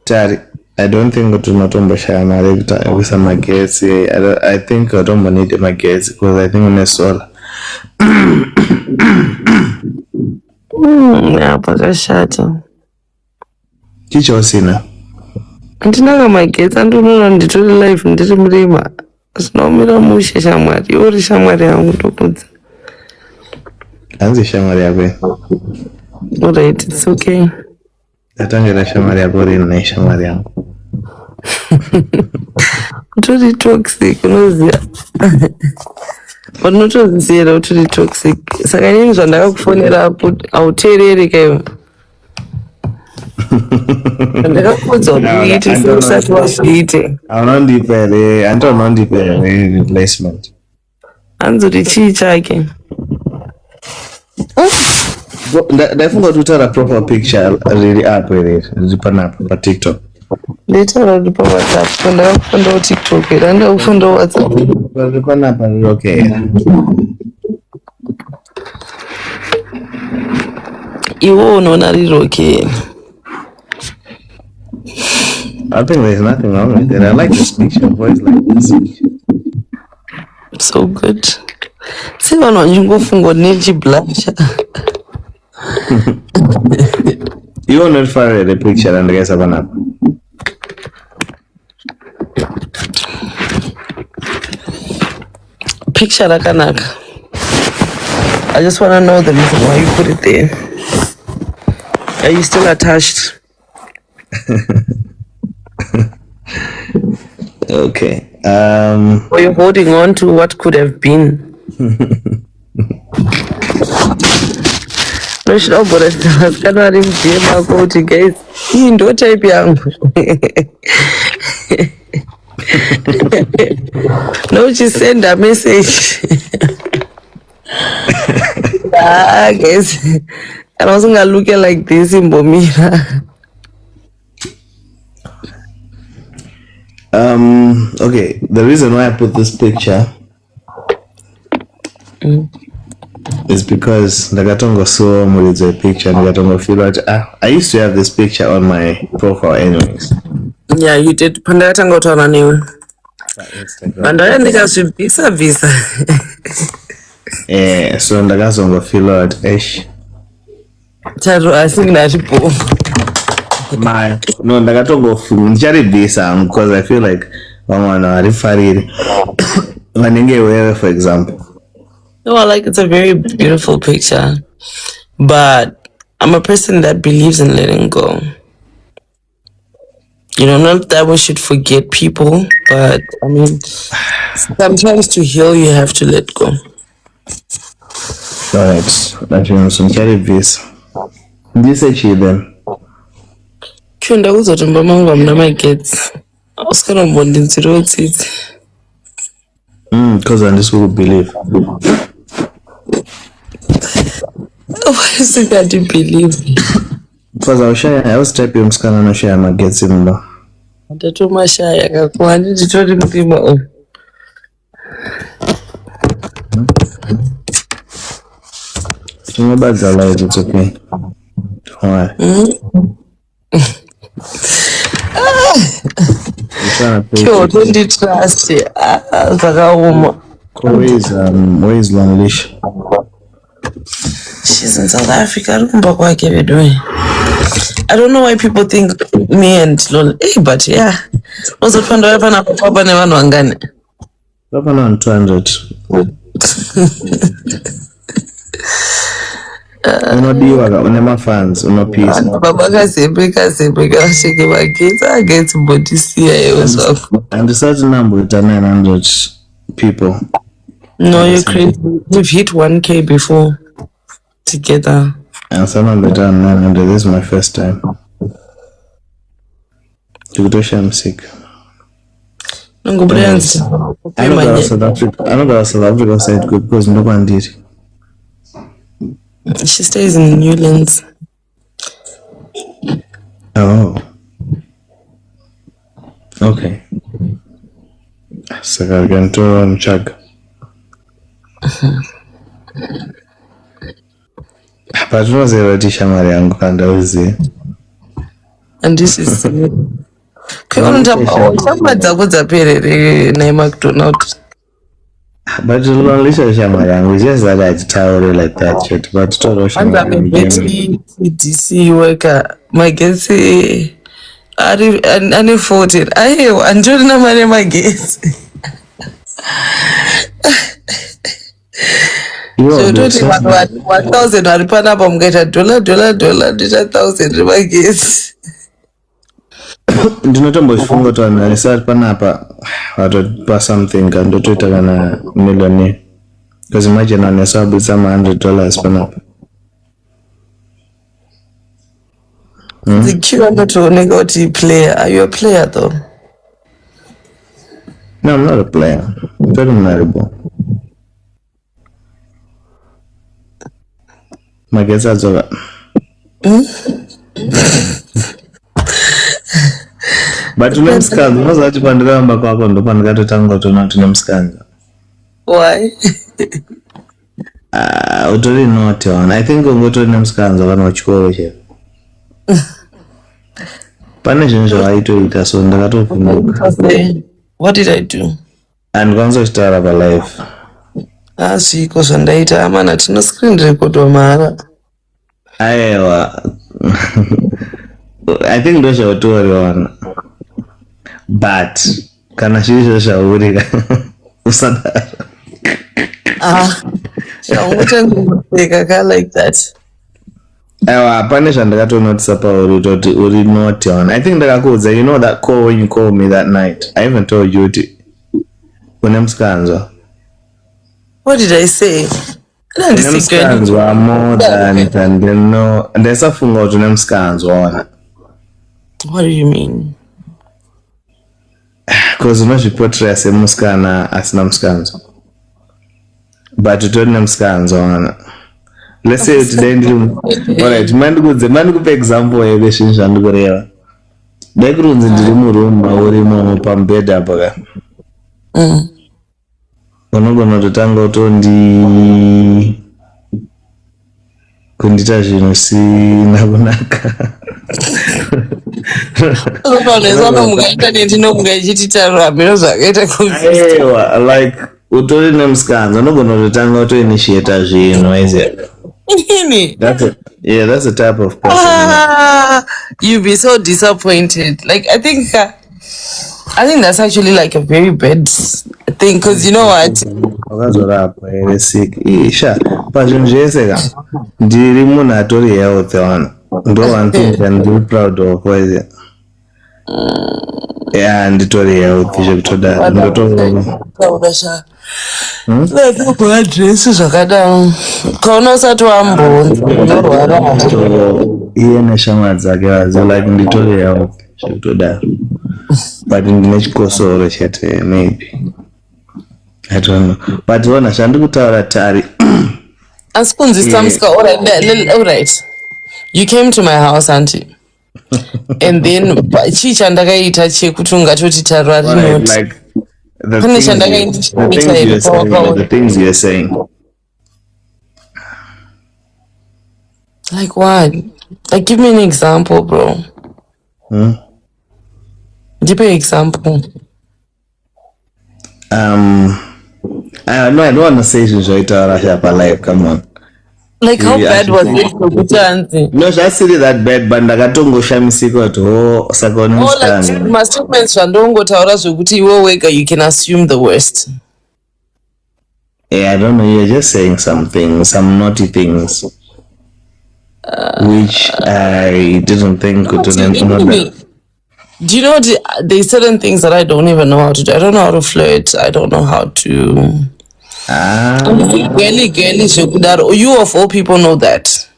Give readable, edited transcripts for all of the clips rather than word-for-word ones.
Tari, I don't think utunotombosha mari kusa magezi. I think utombo need magezi because I think une solar. Yeah, pakashata. Chicho sina. Andinaga magezi andinoona nditori live ndiri murima. Sinomira mushe shamwari. Uri shamwari yangu ndokudza. Anzi shamwari yakwe. Alright, it's okay. Atangira shamwari yako rini shamwari yangu. Uturi toxic, unoziya. But unotoziyera uturi toxic. Saka inini zvandakakufonera apo hauteereri kaivo. Ndakakuudza kuti uite seusati wazviite. Haunondipere, andonondipere replacement. Anzoti chii chake? Ndafunga kuti utaura profile picture riri apo iri panapo pa TikTok. Nditaura kuti pa WhatsApp, ndakakufundawo TikTok, ndakakufundawo WhatsApp. Riri panapa riri okay. Iwo unoona riri okay. I think there's nothing wrong with it. I like this picture. Voice like this picture. So good. See vanhu vachingofunga nechiblusha. You will not fire the picture and the guys have an app. Picture rakanaka. I just want to know the reason why you put it there. Are you still attached? Okay. Or you're holding on to what could have been? No, should have bought it. Guys, you don't type young. No, she send a message. Guys, I wasn't gonna look like this in Bomira. Okay, the reason why I put this picture is because Nagatongo saw Murizo's picture and Nagatongo feel like I used to have this picture on my profile anyways. Yeah, you did. Pandatango to on you. Pandaya nika visa. Yeah, so Nagatongo feel like Taro, I think that's poor. No, Nagatongo njari visa because I feel like Vamwe referred when for example. No, it's a very beautiful picture, but I'm a person that believes in letting go. You know, not that we should forget people, but I mean, sometimes to heal, you have to let go. Alright, that you some carry this. This is then. Kunda uzotomba mangu amna my kids. I was kind of wondering to road it. Because this will believe. Why is it that you believe? Because I was typing mskana no share my gets in the Tato mashaya kakwani nditori mtima. No bad life, it's okay. Why? Don't trust it. Where is Longlish? She's in South Africa. I don't know why people think me and Lol. But yeah. Also, Papa never know Angane. Papa on 200. Unema fans, uno peace. Papa shake my kids. I get to body see and the certain number with 900 people. No, you're crazy. We've hit 1K before together. And some of the done 900. This is my first time. I'm sick. I know that South Africa said good because no one did. She stays in Newlands. Oh. Okay. So I'm going to check. But was a Tisha Mariango and this is Shama dzako dzaperere naeMcDonald. But lonely shama yangu just that I tower like that shit. But total shama. I'm a Betty DC worker. My guess ani 14. Ayo, andoni na mane magesi. So toti 1,000 waripana pa mkaita $, ndita 1,000 magesi. Ndinotombo chifungo twana isati panapa watopa something kandotoita kana millionaire. Because imagine on yourself with some $100 panapa. The cure not to negoti player. Are you a player though? No, I'm not a player. I'm very marriable. My guess that's over. But tunemskanza unozati pandikamba kwako ndo pandikatotanga tona tunemskanza. Why? Utori not on. I think ungotori nemskanza kana wachikoro che. Pane zvinhu zvavaitoita so ndakatofunduka. What did I do? And kwanza chitara pa life. Zviko zvandaita amana tino screen record wamara. Aiwa. I think ndo zvautoriwana. But kana zvizvo zvaurika usadaro. Shaunguchangupeka ka like that. Aiwa, pane zvandakatonotisa pauri toti uri not on. I think ndakakuudza, you know that call when you called me that night. I even told you kuti unemskanzwa. What did I say? Unemskanzwa more than you know. Ndesafunga kuti unemskanzwa ona. What do you mean? Because unozviportray semusikana asina muskanzwa. But utori nemuskanzwa ona. Let's say today alright, mandikupe example yebe zvinhu zvandikureva. Dai kurunzi ndiri murumba urimo pambedha apa ka. Unogona kutotanga kundita zvinhu sina kunaka. Like utori nemuskanzwa unogona kutotanga kutoinitiata zvinhu isn't that's the type of person. You'd be so disappointed. Like I think that's actually like a very bad thing because you know what? Wakazorapwa sick. Isha pazvinhu zvese ka ndiri munhu atori health one. Ndo one thing I'm really proud of was it. Yeah, nditori health zvekutoda ndotosha. Address zvakadaro. Kaona usati wambonza unorwara. Iye neshama dzake vazo like nditori health zvekutodaro. But ndine chikosoro chete maybe. I don't know. But vona zvandikutaura tari. Asikunzisa muska. Alright. You came to my house, auntie. And then chicha ndakaita chekuti ungatoti tarwari not. Like the things you're saying. Like what? Like give me an example, bro. Give me an example. I don't want to say things right now, life. Come on. Like how bad was it? No, just really that bad. But ndakatongo shamisiko to sakoni mustani. Like my statements vandongo taura zvokuti iwe wega you can assume the worst. Yeah, I don't know. You're just saying some naughty things, which I didn't think could do. Do you know there's certain things that I don't even know how to do. I don't know how to flirt. I don't know how to. Girly, you of all people know that.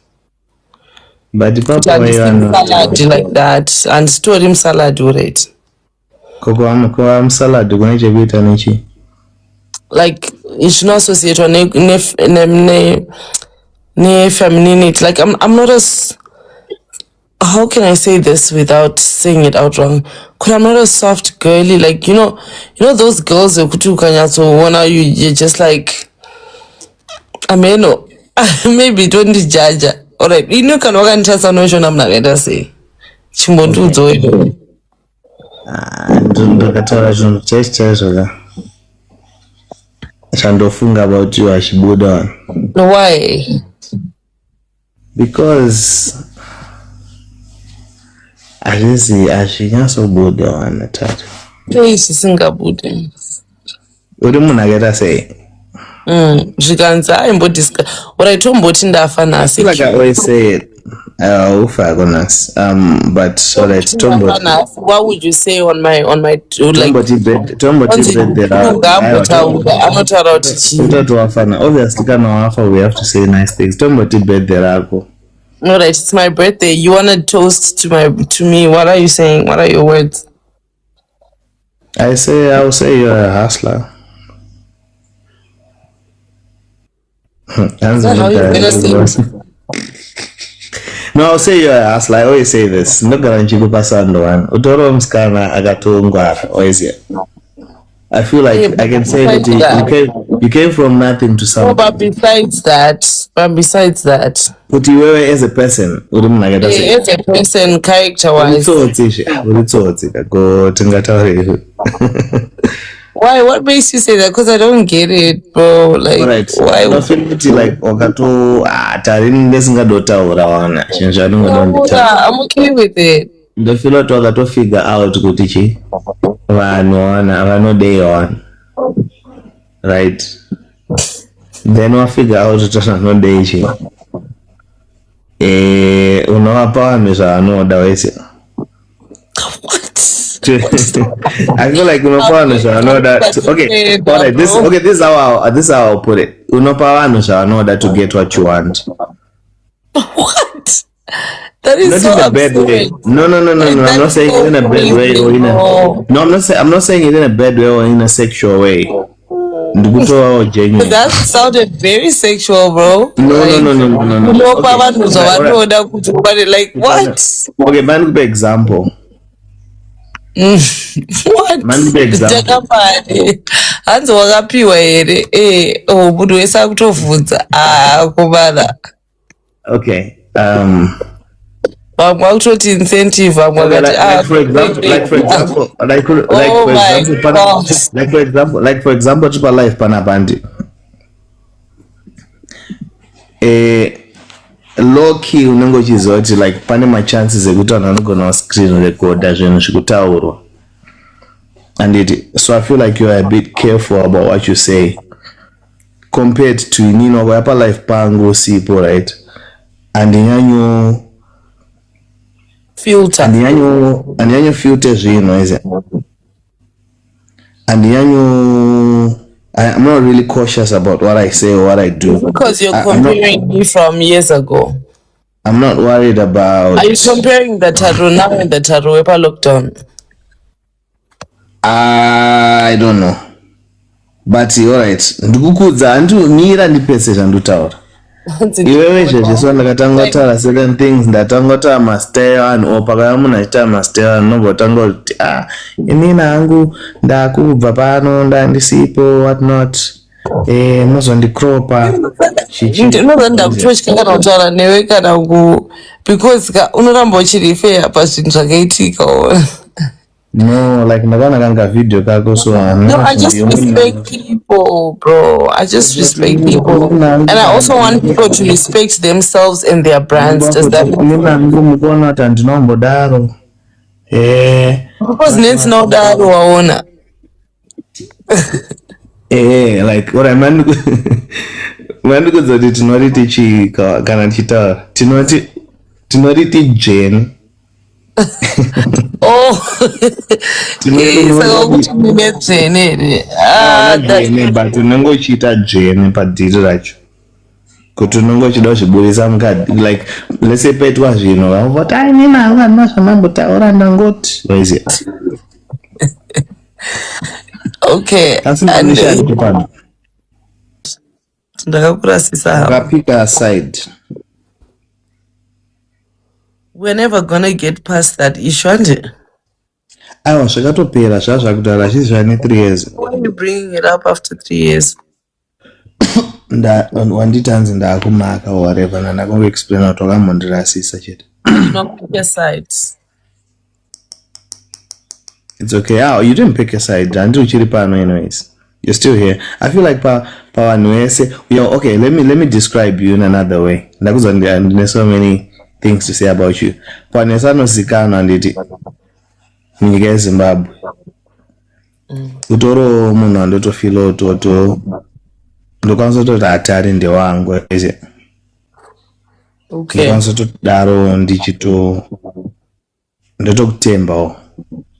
But the papa salad like that and store him salad right. Koko salad kunechekuita nechi. Like you should not associate ne femininity. Like I'm not as. How can I say this without saying it out wrong? Cause I'm not a soft girly, like you know those girls who wanna you're just like I mean no maybe don't judge. Alright, you know can walk and tell some notion I'm not gonna say. Chimbonduzo. ndakataura chinhu chaizvo chandofunga about you achibuda one. Why? Because azvinyatsobuda one tatu. Zvisingabude. Uri munhu akaita sei? Zvikanzi aimbodiscuss what I tomboti ndafa nasi. Like I always say it. But alright, what would you say on my like Tomboti bed obviously kana wafa we have to say nice things. Tomboti bed rako. Alright, it's my birthday. You wanna toast to me? What are you saying? What are your words? I'll say you're a hustler. That's how you're gonna say. No, I'll say you're a hustler. I always say this. No guarantee you pass on the one. Utoro mskana agatongwara. Always here. I feel like I can say that you came from nothing to something. But besides that, but you were as a person, as a person, character-wise. Why? What makes you say that? Because I don't get it, bro. Like, right. Why? I feel like I'm okay with it. The feel to figure out kuti day one, right? Then we figure out no day chi. Unawapa another way. What? I feel like another. Okay, alright. This is how I'll put it. Another to get what you want. What? That is not so in a bad way. No. I'm not saying it in a bad way or in a. No, I'm not saying it in a bad way or in a sexual way. That sounded very sexual, bro. No. Like what? Okay, man, be example. What? Man, be example. Hanzo wakapiwa here. Munhu wese akutovhunza. Kubala. Okay. Incentive. For example, triple life panabandi. Low key unengo chizoti like pane my chances ekuti vanhu vanogona screen recorder zvinhu zvikutaurwa. So I feel like you are a bit careful about what you say compared to wapa life pango sipo, right? And yanyu filter. And yanyu filter zvino is it? And yanyu I'm not really cautious about what I say or what I do. Because you're comparing me from years ago. I'm not worried about. Are you comparing the Tariro now and the Tariro ever lockdown? I don't know. But alright. Ndikukudza andimira ndipese zvandutaura. Iwewe zveshe ndakatanga certain things ndatanga mastay one or pakaya munhu achita mastay one nongotanga kuti inini hangu ndakubva pano ndandisipo what not muzondikropa ndakutotya kana kutaura newe kana because unoramba uchiri fair pazvinhu zvakaitika. No, like nakanaka video kako so no, I just respect people, bro. I just respect people, and I also want people to respect themselves and their brands. Does that because needs no daro waona. Like what I meant kuzoti tinoriti chika kana chita tinoriti Jane. Oh, but unongochita Jane padhiri racho kuti unongochida zviburisa mukati like let's say petwa zvino vavoti nini havana zvamambotaura ndangoti waizi. Okay, ndakakurasisa ngapika aside. We're never gonna get past that issue, aren't it? Aiwa zvakatopera zvazvakudara zvizvane 3 years. Why are you bringing it up after 3 years? Wanditanzi ndakumaka or whatever nandakongo explain kuti wakamhondirasisa chete. Not your sides. It's okay. Oh, you didn't pick a side. Janju Chiripano anyways. You're still here. I feel like say, yo, okay, let me describe you in another way. There's so many things to say about you. Pawanesano Sikano and it Miguel Zimbabwe. Utoro muno ndoto filo toto ndokwanza kuti atari ndewangu ese Okay. ndokwanza todaro ndichito ndotokutembawo.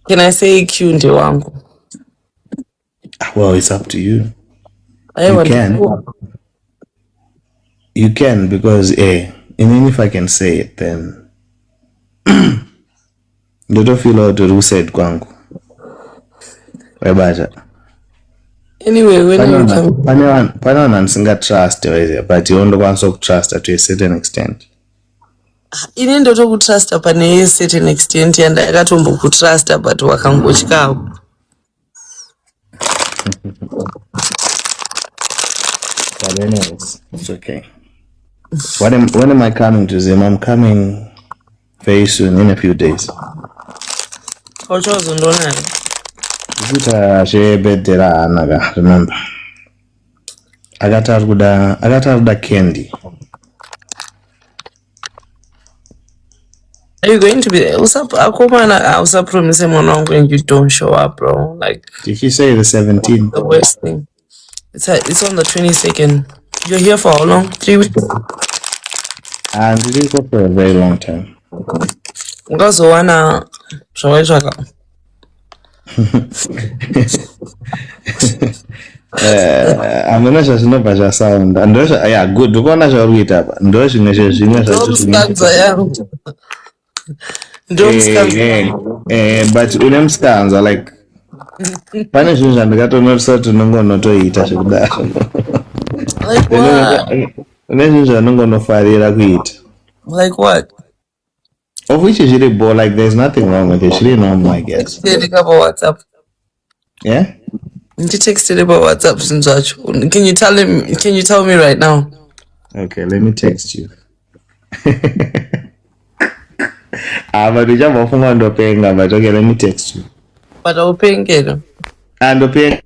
Can I say Q nde wangu? Well, it's up to you. I You want can. to. You can because even if I can say it, then ndoto filo to reset kwangu. Webaja. Anyway, when are you coming? Pana singa trust but you only want to trust to a certain extent. Ini ndoto kutrust pane certain extent and akatombo kutrust but wakangotyawo. But anyways, it's okay. When am I coming to Zim? I'm coming very soon, in a few days. Kochozondonani? Bedera anaga, remember. Agataruda candy. Are you going to be there? I was promising Monongo and you don't show up, bro. Like, Did he say the 17th? the worst thing. It's on the 22nd. You're here for how long? 3 weeks? And it didn't go for a very long time. Ungazowana zvawaitsvaka. Amuna zvazinobva zvasound. Yeah, good. Ndikuona zvauri kuita apa. Ndo zvimwe zvezvimwe Ndomusikadza yangu. Ndomusikadza. But une musikanzwa like pane zvinhu zvandikatonotiso kuti unongonotoita zvekudaro. Like what? Une zvinhu zvanongonofarira kuita. Like what? Of which is really bored, like there's nothing wrong with it. It's really normal, I guess. Texted about WhatsApp. Yeah? You texted about WhatsApp since Can you tell me right now? Okay, let me text you. But we just often want to pay, but okay, let me text you. But I'll pay again. And pay.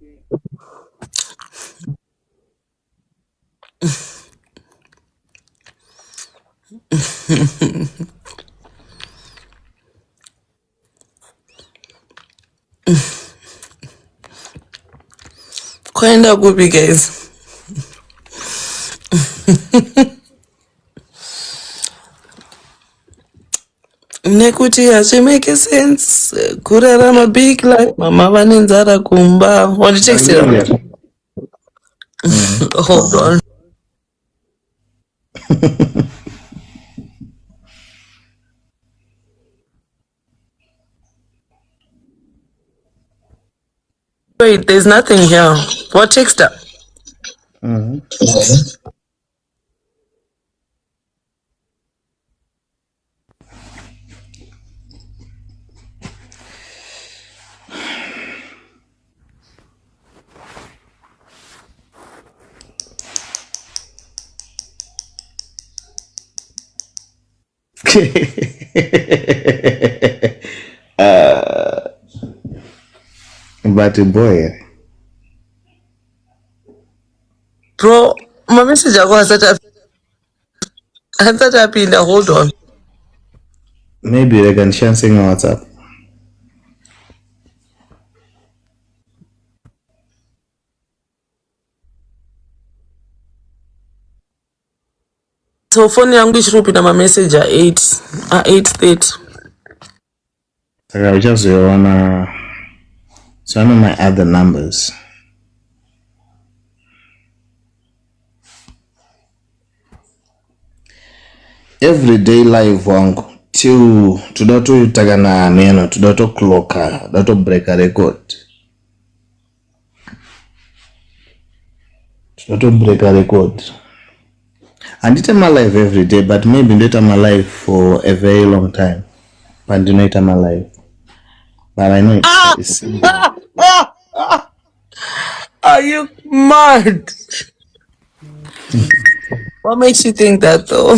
Kwenda kupi guys? Nekuti hazvimake sense kurarama big life mama vane nzara kumba. What did you text? Hold on. Wait, there's nothing here. What text her? But boy, Bro, my message was that apinda. Hold on. maybe they can chancing on WhatsApp. So phone yangu ichirupinda my message at 8:30. Okay, I just wanna some of my other numbers. Everyday life wangu till tudatoitagana neno tudatokloka break a record. Break a record. And it's my life every day, but maybe not my life for a very long time. But not my life. But I know it's Are you mad? What makes you think that though?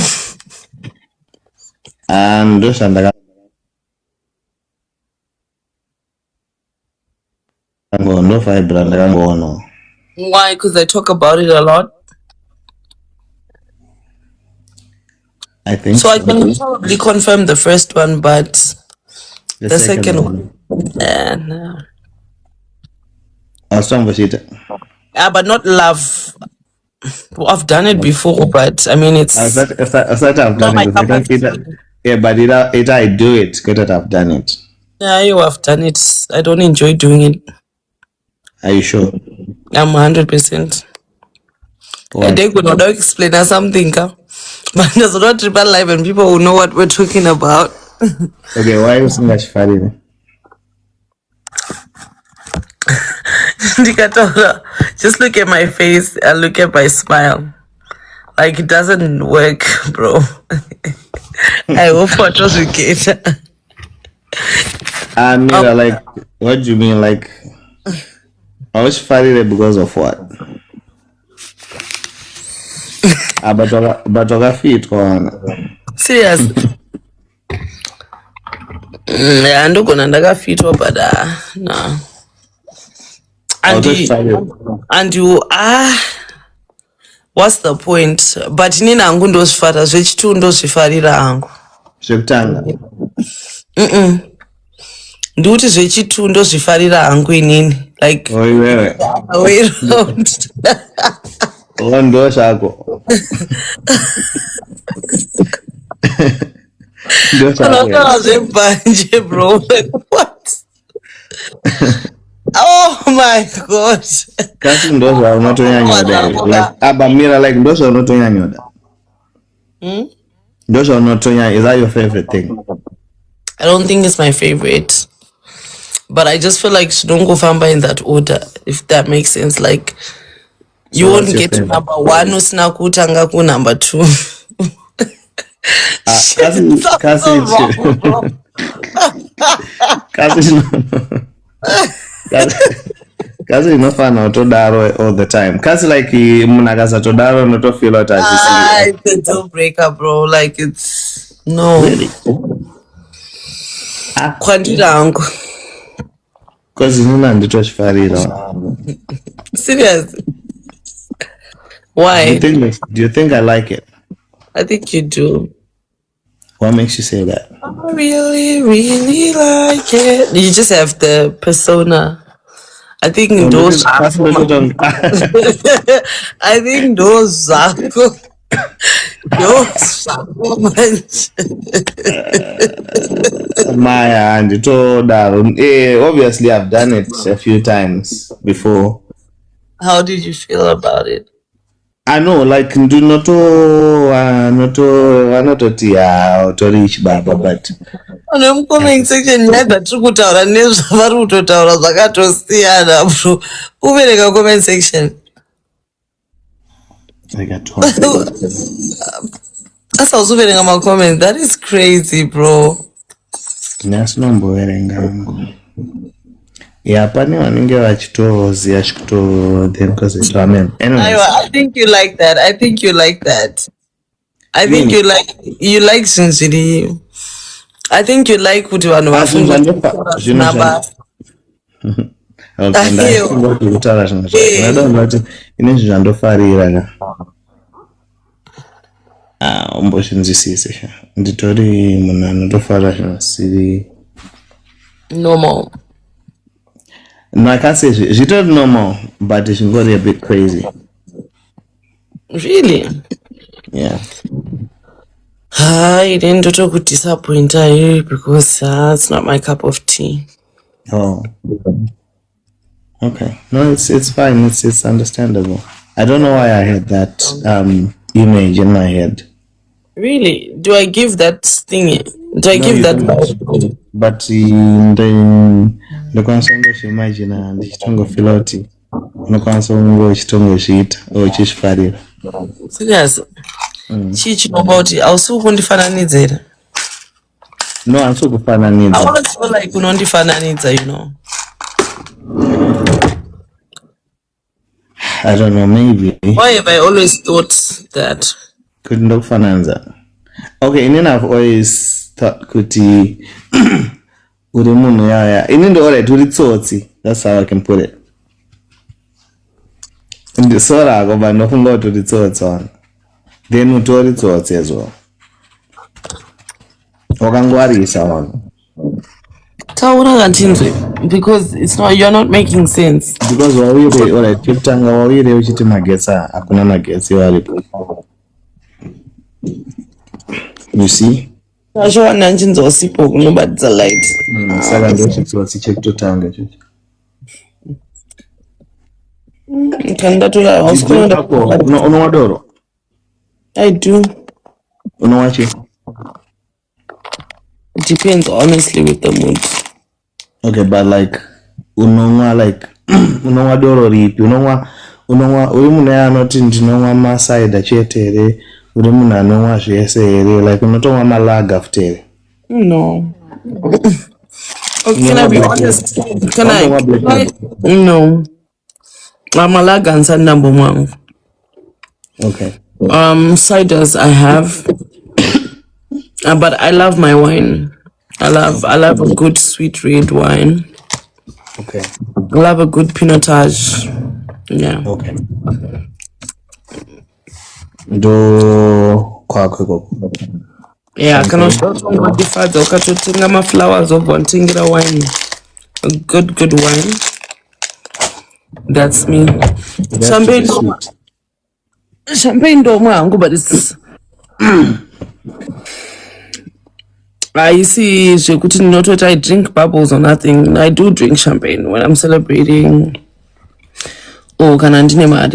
and just and No fiber no. Why? Because I talk about it a lot. I think So I so. can probably confirm the first one, but the second one. No. But not love. Well, I've done it before, but I mean, it's I thought I've not done my it. cup of tea. Yeah, but either I do it, good that I've done it. Yeah, you have done it. I don't enjoy doing it. Are you sure? I'm 100%. Why? They could not explain us something, but there's not triple live and people will know what we're talking about. Okay, why are you saying that's funny? Just look at my face and look at my smile. Like, it doesn't work, bro. I hope what was with Kate. I mean, like, what do you mean? Like, I was funny because of what? But I fit on. Serious. Ndogona ndakafitwa but no. And you what's the point? But inini hangu ndozvifara zvechitu ndozvifarira hangu. Zvekutanga. Ndikuti zvechitu ndozvifarira hangu inini. Like way around. Ndo zvako. Ndo zvako. Bro. Like what? Oh my god. Kasi ndo zvako unotonyanyoda. Like abamira like ndo zvako unotonyanyoda. Ndo zvako unotonyanyoda. Is that your favorite thing? I don't think it's my favorite. But I just feel like don't famba in that order, if that makes sense. Like you won't get to number one, usina kutanga ku number two. Kasi inofana utodaro all the time. Kasi like munhu akasatodaro unotofeel kuti azvisi. It's a deal breaker, bro. Like it's no. Really? Kwandira hangu. Because you know nditochifarira. Serious? Why? Do you think I like it? I think you do. What makes you say that? I really, really like it. You just have the persona. I think those. I think those. Maya and obviously I've done it a few times before. How did you feel about it? I know, like do not reach baba, but on comment section never trukutaura nezvavari kutotaura zvakatosiyana bro. Ubereka comment section. Asa usuverenga ma comment. That is crazy, bro. Nasinomboverenga. Yeah, pane vanenge vachitoziya chikuto because it's ramen. Anyway, I think you like that. I think you like that. I think you like sincerity. I think you like kuti vanhu vafunga naba. Ndakutaura zvinhu zvakadai ine zvandofarira umbozvinzwisise nditori munhu anotofarira zvinhu zvisiri normal. No, I can't say zvitori normal, but zvingori a bit crazy. Really? Yeah. I didn't disappoint you because it's not my cup of tea. Oh. Okay. No, it's fine. It's understandable. I don't know why I had that image in my head. Really? Do I give that thing? Do I give that? But the consonant imagine and the philosophy. No consonant chitongo shit or chishfarira. Serious? Chichi about it. Also kundifananidzera. No, I'm so kufananidzera. I want to feel like unondifananidza, you know. I don't know, maybe. Why have I always thought that? Couldn't look fananza. Okay, and then I've always thought kuti uri munhu yaya. Inini alright uri tsotsi. That's how I can put it. Ndisora ngoba ndofunga kuti ritsotsa. Then utori tsotse as wakangwarisa one. Taura kantinzwe because it's not, you're not making sense. Because wawire alright chiptanga wawire uchiti magetsa akuna magetsi walipo. You see? Sure nanchinzo sipo kunobatsa light. Saka ndo chitsotsi chekutotanga chichi. Kandatula unowa doro? I do. Unowachi? It depends honestly with the mood. Okay, but like unowa like unowa doro ripi? Unowa uri munhu anoti ndinowa masaida chete ere? Uri munhu anowa zvese ere? Like unotomwa malaga futi ere? No. Okay, can I be honest? Can I? No. Malaga and Sandambo Mwangu. Okay. Ciders I have. But I love my wine. I love a good sweet red wine. Okay. I love a good pinotage. Yeah. Okay. Do kwako. Yeah, I cannot modify the okachotinga ma flowers of wantingira wine. A good wine. That's me. That's Champagne. sweet. Champagne do mwangu, but it's I see not what I drink bubbles or nothing. I do drink champagne when I'm celebrating. Oh, can I drink my